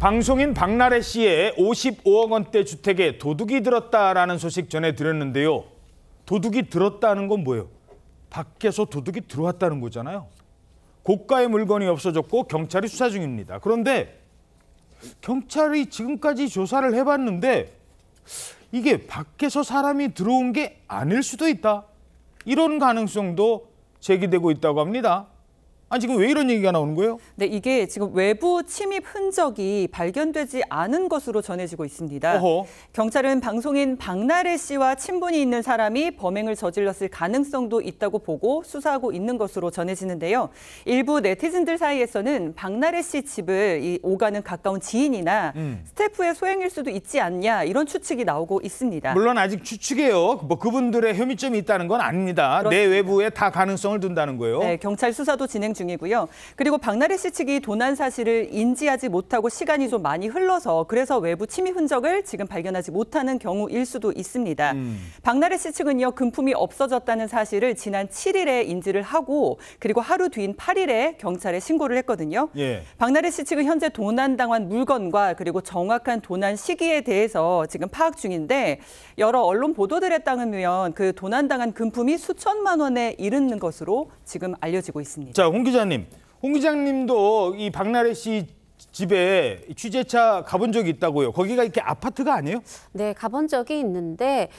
방송인 박나래 씨의 55억 원대 주택에 도둑이 들었다라는 소식 전해드렸는데요. 도둑이 들었다는 건 뭐예요? 밖에서 도둑이 들어왔다는 거잖아요. 고가의 물건이 없어졌고 경찰이 수사 중입니다. 그런데 경찰이 지금까지 조사를 해봤는데 이게 밖에서 사람이 들어온 게 아닐 수도 있다. 이런 가능성도 제기되고 있다고 합니다. 아니 지금 왜 이런 얘기가 나오는 거예요? 네, 이게 지금 외부 침입 흔적이 발견되지 않은 것으로 전해지고 있습니다. 어허. 경찰은 방송인 박나래 씨와 친분이 있는 사람이 범행을 저질렀을 가능성도 있다고 보고 수사하고 있는 것으로 전해지는데요. 일부 네티즌들 사이에서는 박나래 씨 집을 오가는 가까운 지인이나 스태프의 소행일 수도 있지 않냐 이런 추측이 나오고 있습니다. 물론 아직 추측이에요. 뭐 그분들의 혐의점이 있다는 건 아닙니다. 그렇습니다. 내 외부에 다 가능성을 둔다는 거예요. 네, 경찰 수사도 진행 중이고요. 그리고 박나래 씨 측이 도난 사실을 인지하지 못하고 시간이 좀 많이 흘러서 그래서 외부 침입 흔적을 지금 발견하지 못하는 경우일 수도 있습니다. 박나래 씨 측은요, 금품이 없어졌다는 사실을 지난 7일에 인지를 하고 그리고 하루 뒤인 8일에 경찰에 신고를 했거든요. 예. 박나래 씨 측은 현재 도난당한 물건과 그리고 정확한 도난 시기에 대해서 지금 파악 중인데 여러 언론 보도들에 따르면 그 도난당한 금품이 수천만 원에 이르는 것으로 지금 알려지고 있습니다. 자, 홍 기자님도 이 박나래 씨 집에 취재차 가본 적이 있다고요. 거기가 이렇게 아파트가 아니에요? 네, 가본 적이 있는데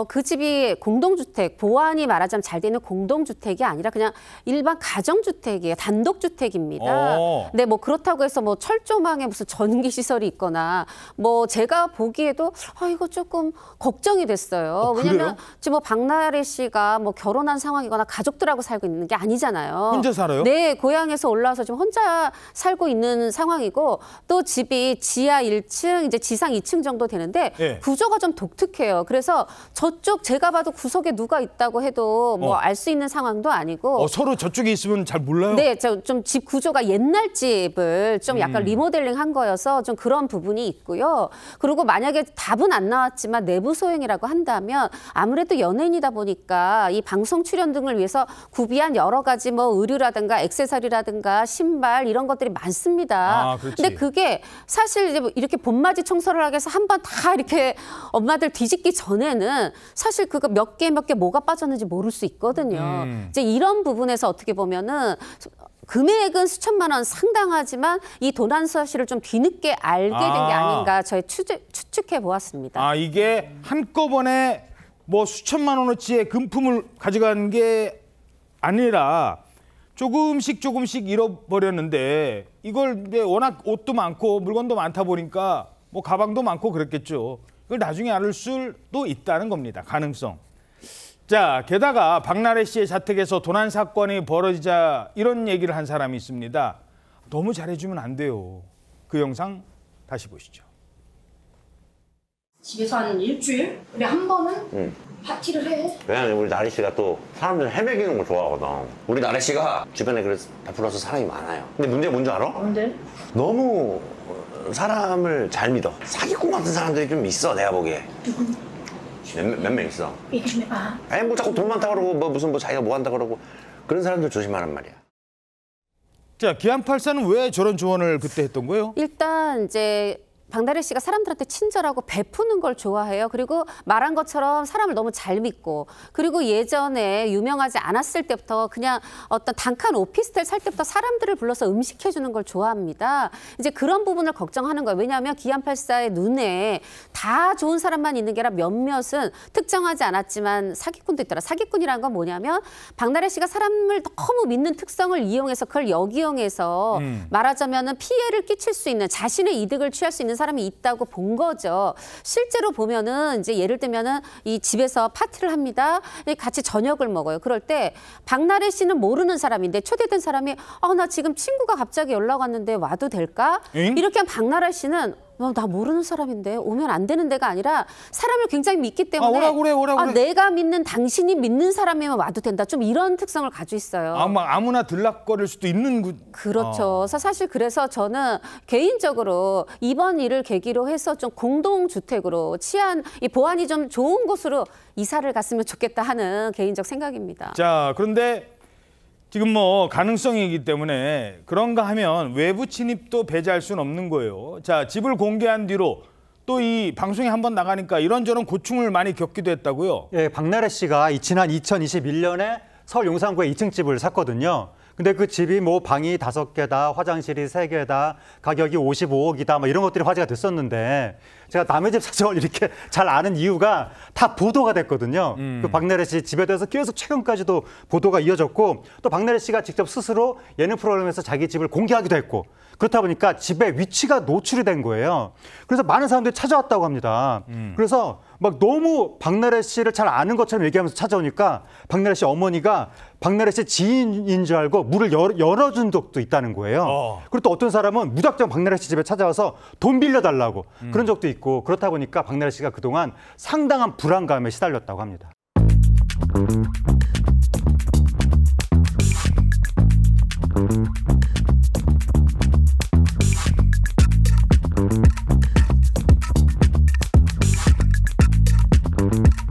그 집이 공동주택, 보안이 말하자면 잘 되는 공동주택이 아니라 그냥 일반 가정주택이에요. 단독주택입니다. 네, 뭐 그렇다고 해서 뭐 철조망에 무슨 전기시설이 있거나 뭐 제가 보기에도 이거 조금 걱정이 됐어요. 왜냐면 지금 뭐 박나래 씨가 뭐 결혼한 상황이거나 가족들하고 살고 있는 게 아니잖아요. 혼자 살아요? 네, 고향에서 올라와서 지금 혼자 살고 있는 상황이고 또 집이 지하 1층, 이제 지상 2층 정도 되는데 네. 구조가 좀 독특해요. 그래서 저쪽 제가 봐도 구석에 누가 있다고 해도 뭐 알 수 있는 상황도 아니고 서로 저쪽에 있으면 잘 몰라요? 네, 좀 집 구조가 옛날 집을 좀 약간 리모델링 한 거여서 좀 그런 부분이 있고요. 그리고 만약에 답은 안 나왔지만 내부 소행이라고 한다면 아무래도 연예인이다 보니까 이 방송 출연 등을 위해서 구비한 여러 가지 뭐 의류라든가 액세서리라든가 신발 이런 것들이 많습니다. 근데 그게 사실 이제 뭐 이렇게 봄맞이 청소를 하기 위해서 한 번 다 이렇게 엄마들 뒤집기 전에는 사실 그거 몇 개 뭐가 빠졌는지 모를 수 있거든요. 이제 이런 부분에서 어떻게 보면은 금액은 수천만 원 상당하지만 이 도난 사실을 좀 뒤늦게 알게 된 게 아닌가 저희 추측해 보았습니다. 이게 한꺼번에 뭐 수천만 원어치의 금품을 가져간 게 아니라 조금씩 잃어버렸는데 이걸 이제 워낙 옷도 많고 물건도 많다 보니까 뭐 가방도 많고 그랬겠죠. 이걸 나중에 알 수도 있다는 겁니다. 가능성. 자, 게다가 박나래 씨의 자택에서 도난 사건이 벌어지자 이런 얘기를 한 사람이 있습니다. 너무 잘해주면 안 돼요. 그 영상 다시 보시죠. 집에서 한 일주일? 우리 한 번은 파티를 해. 왜냐면 우리 나래 씨가 또 사람들 헤매기는 걸 좋아하거든. 우리 나래 씨가 주변에 그래서 베풀어서 사람이 많아요. 근데 문제가 뭔지 알아? 뭔데? 너무 사람을 잘 믿어. 사기꾼 같은 사람들이 좀 있어, 내가 보기에. 몇 명 있어. 이름해봐. 아니 뭐 자꾸 돈 많다 그러고 뭐 무슨 뭐 자기가 뭐 한다 그러고 그런 사람들 조심하란 말이야. 자, 기안84는 왜 저런 조언을 그때 했던 거예요? 일단 이제 박나래 씨가 사람들한테 친절하고 베푸는 걸 좋아해요. 그리고 말한 것처럼 사람을 너무 잘 믿고 그리고 예전에 유명하지 않았을 때부터 그냥 어떤 단칸 오피스텔 살 때부터 사람들을 불러서 음식해주는 걸 좋아합니다. 이제 그런 부분을 걱정하는 거예요. 왜냐하면 기안84의 눈에 다 좋은 사람만 있는 게 아니라 몇몇은 특정하지 않았지만 사기꾼도 있더라. 사기꾼이라는 건 뭐냐면 박나래 씨가 사람을 너무 믿는 특성을 이용해서 그걸 역이용해서 말하자면 피해를 끼칠 수 있는 자신의 이득을 취할 수 있는 사람이 있다고 본 거죠. 실제로 보면은 이제 예를 들면은 이 집에서 파티를 합니다. 같이 저녁을 먹어요. 그럴 때 박나래 씨는 모르는 사람인데 초대된 사람이 나 지금 친구가 갑자기 연락 왔는데 와도 될까? 이렇게 하면 박나래 씨는 나 모르는 사람인데 오면 안 되는 데가 아니라 사람을 굉장히 믿기 때문에 오라 그래. 내가 믿는 당신이 믿는 사람이면 와도 된다. 좀 이런 특성을 가지고 있어요. 아무나 들락거릴 수도 있는 그렇죠. 그래서 사실 그래서 저는 개인적으로 이번 일을 계기로 해서 좀 공동주택으로 이 보안이 좀 좋은 곳으로 이사를 갔으면 좋겠다 하는 개인적 생각입니다. 자, 그런데 지금 뭐 가능성이기 때문에 그런가 하면 외부 침입도 배제할 수는 없는 거예요. 자, 집을 공개한 뒤로 또 이 방송에 한번 나가니까 이런저런 고충을 많이 겪기도 했다고요? 예, 박나래 씨가 지난 2021년에 서울 용산구에 2층 집을 샀거든요. 근데 그 집이 뭐 방이 5개다, 화장실이 3개다, 가격이 55억이다, 뭐 이런 것들이 화제가 됐었는데 제가 남의 집 사정을 이렇게 잘 아는 이유가 다 보도가 됐거든요. 그 박나래 씨 집에 대해서 계속 최근까지도 보도가 이어졌고 또 박나래 씨가 직접 스스로 예능 프로그램에서 자기 집을 공개하기도 했고 그렇다 보니까 집의 위치가 노출이 된 거예요. 그래서 많은 사람들이 찾아왔다고 합니다. 그래서 막 너무 박나래 씨를 잘 아는 것처럼 얘기하면서 찾아오니까 박나래 씨 어머니가 박나래 씨 지인인 줄 알고 문을 열어준 적도 있다는 거예요. 그리고 또 어떤 사람은 무작정 박나래 씨 집에 찾아와서 돈 빌려달라고 그런 적도 있고 그렇다 보니까 박나래 씨가 그동안 상당한 불안감에 시달렸다고 합니다. Thank you.